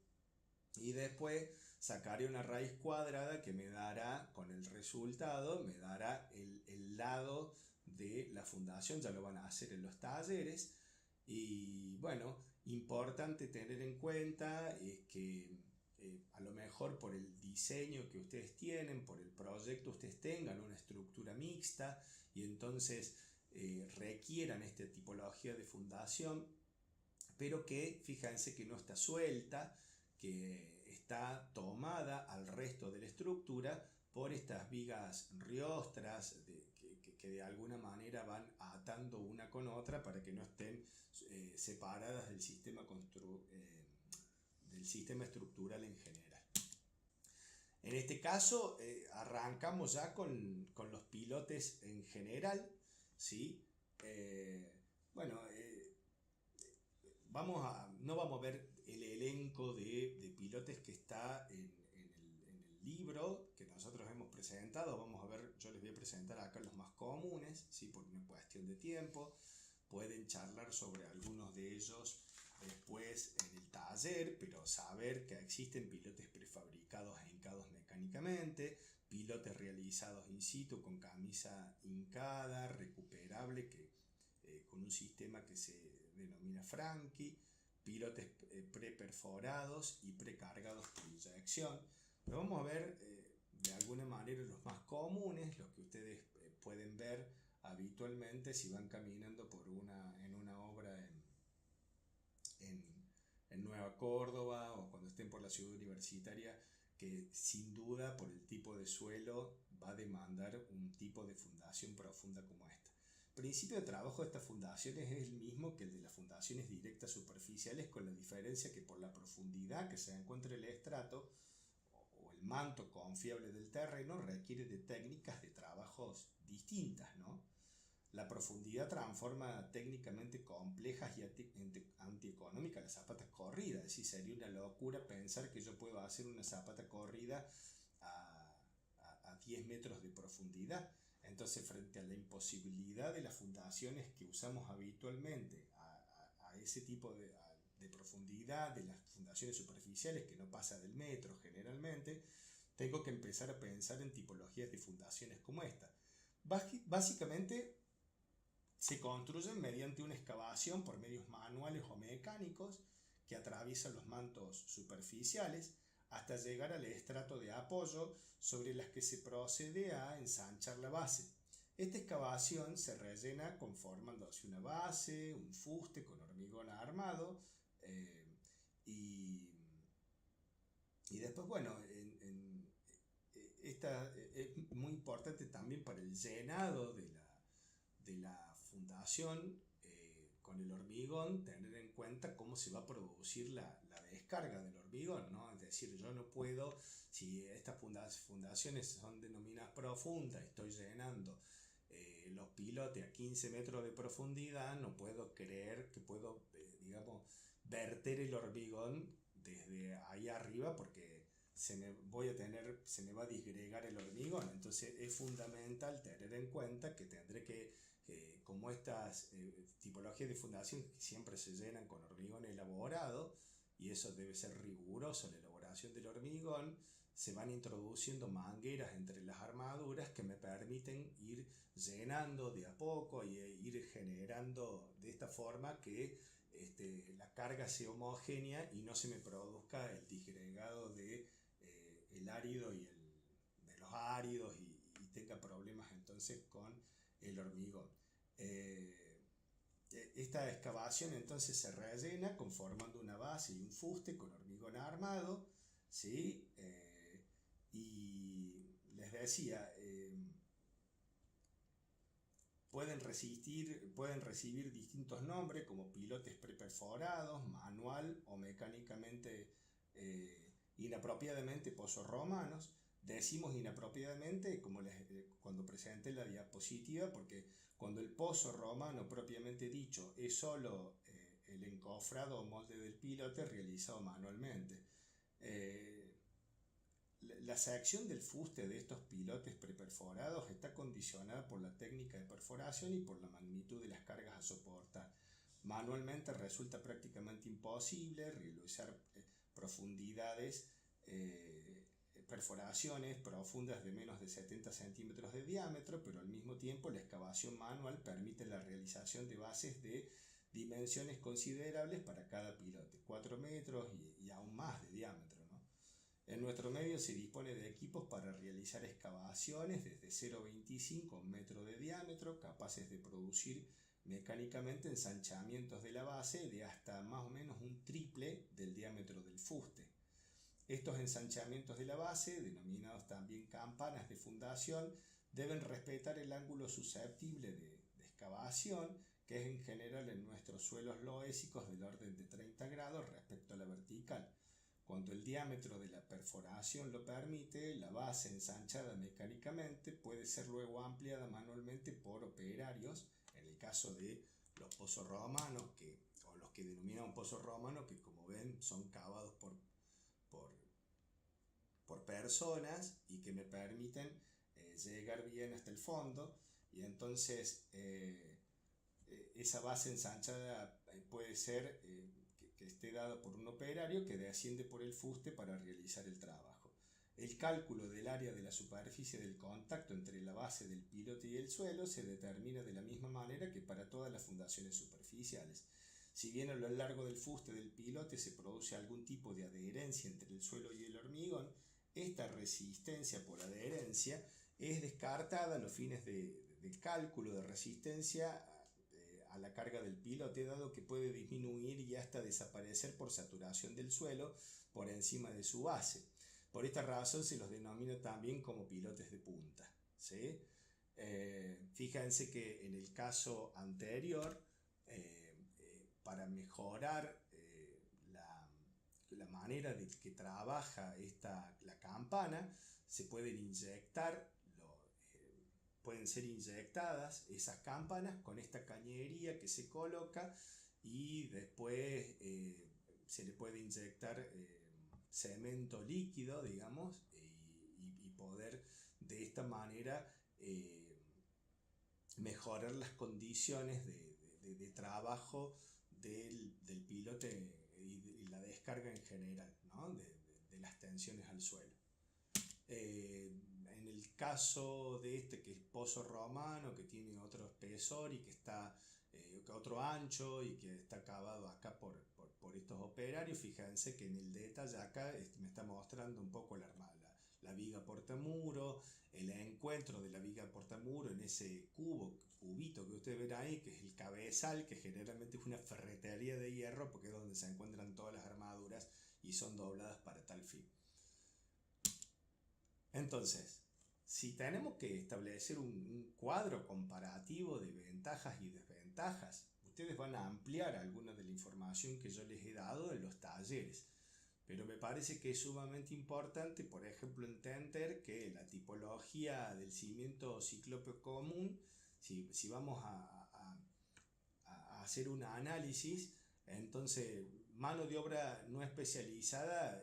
y después sacaré una raíz cuadrada que me dará, con el resultado, me dará el lado de la fundación. Ya lo van a hacer en los talleres. Y bueno, importante tener en cuenta es que a lo mejor por el diseño que ustedes tienen, por el proyecto, ustedes tengan una estructura mixta y entonces requieran esta tipología de fundación, pero que fíjense que no está suelta, que está tomada al resto de la estructura por estas vigas riostras que de alguna manera van atando una con otra para que no estén separadas del sistema estructural en general. En este caso arrancamos ya con los pilotes en general, ¿sí? Bueno, no vamos a ver el elenco de pilotes que está en el libro que nosotros hemos presentado. Vamos a ver, yo les voy a presentar acá los más comunes, ¿sí? Por una cuestión de tiempo. Pueden charlar sobre algunos de ellos después en el taller, pero saber que existen pilotes prefabricados e hincados mecánicamente, pilotes realizados in situ con camisa hincada, recuperable, con un sistema que se denomina Franchi, pilotes preperforados y precargados por inyección. Pero vamos a ver de alguna manera los más comunes, los que ustedes pueden ver habitualmente si van caminando en una obra en Nueva Córdoba o cuando estén por la ciudad universitaria que sin duda por el tipo de suelo va a demandar un tipo de fundación profunda como esta. El principio de trabajo de estas fundaciones es el mismo que el de las fundaciones directas superficiales, con la diferencia que por la profundidad que se encuentra el estrato o el manto confiable del terreno requiere de técnicas de trabajos distintas, ¿no? La profundidad transforma técnicamente complejas y antieconómicas las zapatas corridas. Es decir, sería una locura pensar que yo puedo hacer una zapata corrida a 10 metros de profundidad. Entonces, frente a la imposibilidad de las fundaciones que usamos habitualmente a ese tipo de profundidad, de las fundaciones superficiales que no pasa del metro generalmente, tengo que empezar a pensar en tipologías de fundaciones como esta. Básicamente, se construyen mediante una excavación por medios manuales o mecánicos que atraviesan los mantos superficiales hasta llegar al estrato de apoyo sobre las que se procede a ensanchar la base. Esta excavación se rellena conformándose una base, un fuste con hormigón armado y después, bueno, esta es muy importante también para el llenado de la fundación con el hormigón, tener en cuenta cómo se va a producir la descarga del hormigón, ¿no? Es decir, yo no puedo, si estas fundaciones son denominadas profundas, estoy llenando los pilotes a 15 metros de profundidad, no puedo creer que puedo, digamos, verter el hormigón desde ahí arriba porque se me va a disgregar el hormigón. Entonces es fundamental tener en cuenta que tendré que como estas tipologías de fundación que siempre se llenan con hormigón elaborado, y eso debe ser riguroso la elaboración del hormigón, se van introduciendo mangueras entre las armaduras que me permiten ir llenando de a poco y ir generando de esta forma que la carga sea homogénea y no se me produzca el disgregado de el árido y de los áridos y tenga problemas entonces con el hormigón. Esta excavación entonces se rellena conformando una base y un fuste con hormigón armado, ¿sí? Y les decía, pueden recibir distintos nombres como pilotes preperforados, manual o mecánicamente inapropiadamente pozos romanos. Decimos inapropiadamente cuando presenté la diapositiva, porque cuando el pozo romano propiamente dicho es solo el encofrado o molde del pilote realizado manualmente. La sección del fuste de estos pilotes preperforados está condicionada por la técnica de perforación y por la magnitud de las cargas a soportar. Manualmente resulta prácticamente imposible realizar profundidades, perforaciones profundas de menos de 70 centímetros de diámetro, pero al mismo tiempo la excavación manual permite la realización de bases de dimensiones considerables para cada pilote, 4 metros y aún más de diámetro, ¿no? En nuestro medio se dispone de equipos para realizar excavaciones desde 0,25 a 1 metro de diámetro, capaces de producir mecánicamente ensanchamientos de la base de hasta más o menos un triple del diámetro del fuste. Estos ensanchamientos de la base, denominados también campanas de fundación, deben respetar el ángulo susceptible de excavación, que es en general en nuestros suelos loésicos del orden de 30 grados respecto a la vertical. Cuando el diámetro de la perforación lo permite, la base ensanchada mecánicamente puede ser luego ampliada manualmente por operarios, en el caso de los pozos romanos, o los que denominamos pozos romanos, que como ven son cavados por personas y que me permiten llegar bien hasta el fondo, y entonces esa base ensanchada puede ser que esté dada por un operario que desciende por el fuste para realizar el trabajo. El cálculo del área de la superficie del contacto entre la base del pilote y el suelo se determina de la misma manera que para todas las fundaciones superficiales. Si bien a lo largo del fuste del pilote se produce algún tipo de adherencia entre el suelo y el hormigón, esta resistencia por adherencia es descartada a los fines del cálculo de resistencia a la carga del pilote, dado que puede disminuir y hasta desaparecer por saturación del suelo por encima de su base. Por esta razón se los denomina también como pilotes de punta, ¿sí? Fíjense que en el caso anterior, para mejorar la manera de que trabaja la campana, se pueden inyectar, pueden ser inyectadas esas campanas con esta cañería que se coloca y después se le puede inyectar cemento líquido, digamos, y poder de esta manera mejorar las condiciones de trabajo del pilote y la descarga en general, ¿no? de las tensiones al suelo. En el caso de este, que es pozo romano, que tiene otro espesor y que está otro ancho y que está cavado acá por estos operarios, fíjense que en el detalle acá me está mostrando un poco la viga portamuro, el encuentro de la viga portamuro en ese cubito que ustedes ven ahí, que es el cabezal, que generalmente es una ferretería de hierro porque es donde se encuentran todas las armaduras y son dobladas para tal fin. Entonces, si tenemos que establecer un cuadro comparativo de ventajas y desventajas, ustedes van a ampliar alguna de la información que yo les he dado en los talleres. Pero me parece que es sumamente importante, por ejemplo, entender que la tipología del cimiento ciclópeo común, si vamos a hacer un análisis, entonces mano de obra no especializada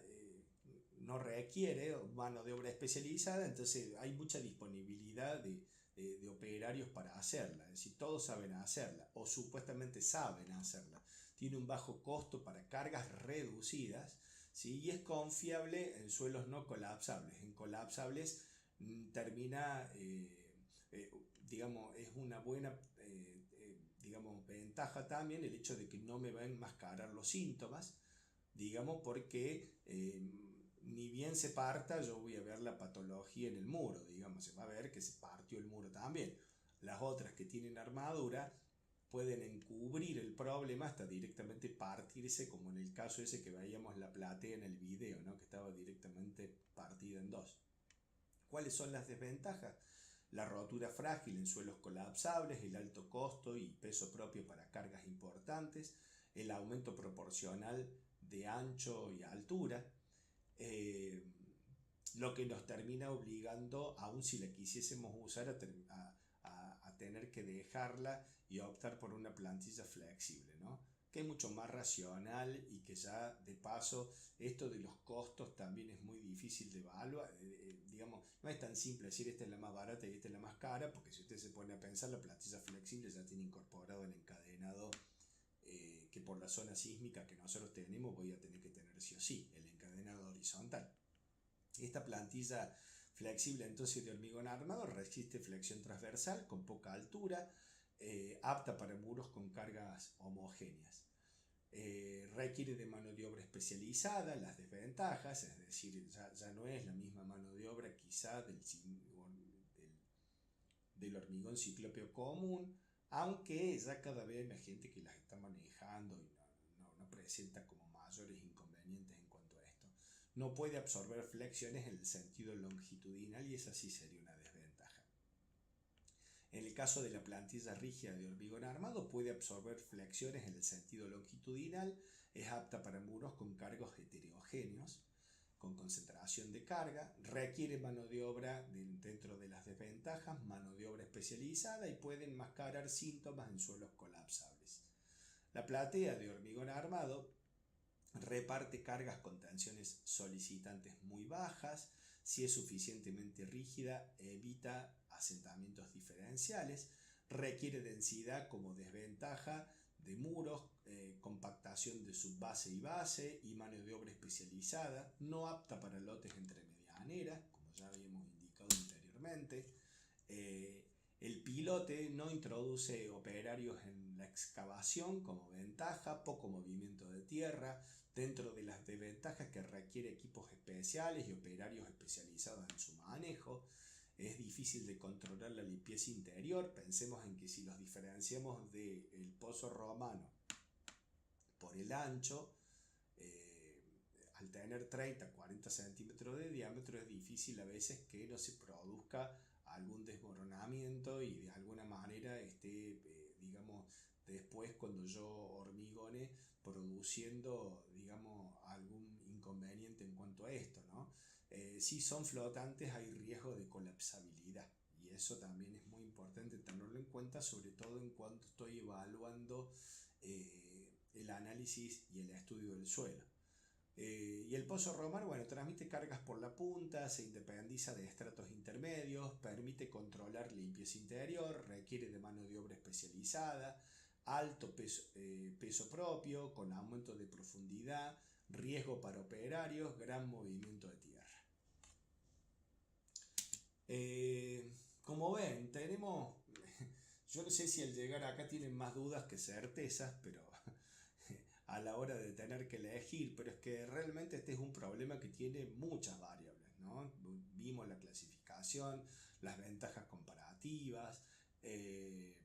no requiere mano de obra especializada, entonces hay mucha disponibilidad de operarios para hacerla, es decir, todos saben hacerla o supuestamente saben hacerla. Tiene un bajo costo para cargas reducidas, ¿sí? Y es confiable en suelos no colapsables. En colapsables termina, digamos, es una buena digamos, ventaja también el hecho de que no me va a enmascarar los síntomas, digamos, porque ni bien se parta, yo voy a ver la patología en el muro, digamos, se va a ver que se partió el muro también. Las otras que tienen armadura pueden encubrir el problema hasta directamente partirse, como en el caso ese que veíamos la platea en el video, ¿no? Que estaba directamente partida en dos. ¿Cuáles son las desventajas? La rotura frágil en suelos colapsables, el alto costo y peso propio para cargas importantes, el aumento proporcional de ancho y altura, lo que nos termina obligando, aun si la quisiésemos usar, a tener que dejarla y optar por una plantilla flexible, ¿no? Que es mucho más racional y que ya de paso esto de los costos también es muy difícil de evaluar, digamos, no es tan simple decir esta es la más barata y esta es la más cara, porque si usted se pone a pensar, la plantilla flexible ya tiene incorporado el encadenado que por la zona sísmica que nosotros tenemos voy a tener que tener sí o sí, el encadenado horizontal. Esta plantilla flexible entonces de hormigón armado resiste flexión transversal con poca altura, apta para muros con cargas homogéneas. Requiere de mano de obra especializada, las desventajas, es decir, ya no es la misma mano de obra quizá del hormigón ciclópeo común, aunque ya cada vez hay más gente que las está manejando y no presenta como mayores inconvenientes en cuanto a esto. No puede absorber flexiones en el sentido longitudinal y esa sí sería una desventaja. En el caso de la plantilla rígida de hormigón armado puede absorber flexiones en el sentido longitudinal, es apta para muros con cargos heterogéneos, con concentración de carga, requiere mano de obra dentro de las desventajas, mano de obra especializada y puede enmascarar síntomas en suelos colapsables. La platea de hormigón armado reparte cargas con tensiones solicitantes muy bajas, si es suficientemente rígida evita asentamientos diferenciales, requiere densidad como desventaja de muros, compactación de subbase y base y mano de obra especializada, no apta para lotes entre medianeras, como ya habíamos indicado anteriormente. El pilote no introduce operarios en la excavación como ventaja, poco movimiento de tierra, dentro de las desventajas que requiere equipos especiales y operarios especializados en su manejo. Es difícil de controlar la limpieza interior. Pensemos en que si los diferenciamos del pozo romano por el ancho, al tener 30, 40 centímetros de diámetro es difícil a veces que no se produzca algún desmoronamiento y de alguna manera esté, digamos, después cuando yo hormigone produciendo, digamos, algún inconveniente en cuanto a esto, ¿no? Si son flotantes hay riesgo de colapsabilidad y eso también es muy importante tenerlo en cuenta, sobre todo en cuanto estoy evaluando el análisis y el estudio del suelo. Y el pozo Romar, bueno, transmite cargas por la punta, se independiza de estratos intermedios, permite controlar limpieza interior, requiere de mano de obra especializada, alto peso propio, con aumento de profundidad, riesgo para operarios, gran movimiento de tierra. Como ven, tenemos, yo no sé si al llegar acá tienen más dudas que certezas, pero a la hora de tener que elegir, pero es que realmente este es un problema que tiene muchas variables, ¿no? Vimos la clasificación, las ventajas comparativas, el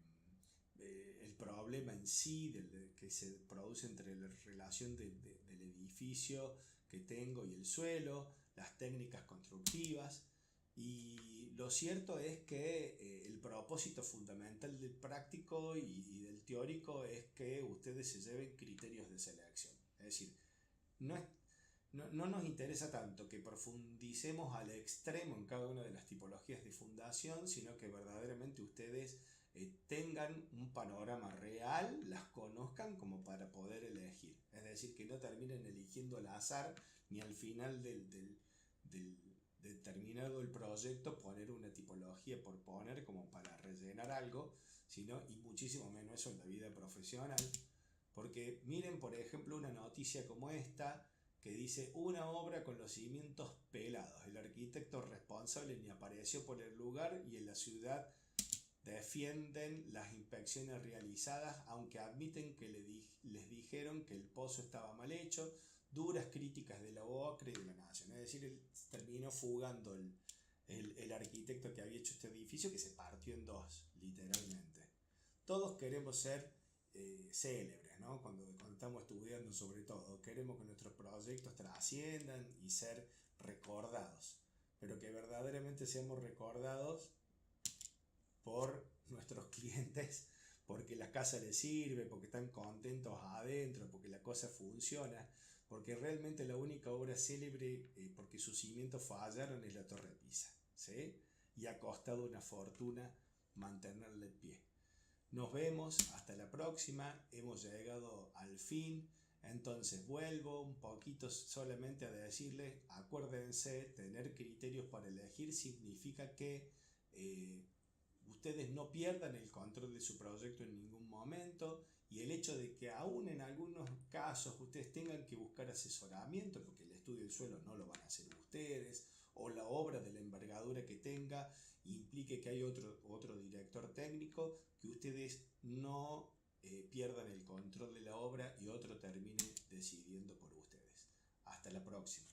problema en sí que se produce entre la relación del edificio que tengo y el suelo, las técnicas constructivas. Y lo cierto es que el propósito fundamental del práctico y del teórico es que ustedes se lleven criterios de selección. Es decir, no nos interesa tanto que profundicemos al extremo en cada una de las tipologías de fundación, sino que verdaderamente ustedes tengan un panorama real, las conozcan como para poder elegir. Es decir, que no terminen eligiendo al azar ni al final determinado el proyecto poner una tipología por poner como para rellenar algo, sino, y muchísimo menos eso en la vida profesional, porque miren por ejemplo una noticia como esta que dice una obra con los cimientos pelados, el arquitecto responsable ni apareció por el lugar y en la ciudad defienden las inspecciones realizadas aunque admiten que les dijeron que el pozo estaba mal hecho, duras críticas de la OCRE y de la Nación. Es decir, él terminó fugando el arquitecto que había hecho este edificio, que se partió en dos, literalmente. Todos queremos ser célebres, ¿no? Cuando estamos estudiando, sobre todo, queremos que nuestros proyectos trasciendan y ser recordados, pero que verdaderamente seamos recordados por nuestros clientes, porque la casa les sirve, porque están contentos adentro, porque la cosa funciona, porque realmente la única obra célebre porque sus cimientos fallaron es la Torre de Pisa, ¿sí? Y ha costado una fortuna mantenerla en pie. Nos vemos, hasta la próxima, hemos llegado al fin, entonces vuelvo un poquito solamente a decirles, acuérdense, tener criterios para elegir significa que ustedes no pierdan el control de su proyecto en ningún momento, y el hecho de que aún en algunos casos ustedes tengan que buscar asesoramiento, porque el estudio del suelo no lo van a hacer ustedes, o la obra de la envergadura que tenga implique que hay otro director técnico, que ustedes no pierdan el control de la obra y otro termine decidiendo por ustedes. Hasta la próxima.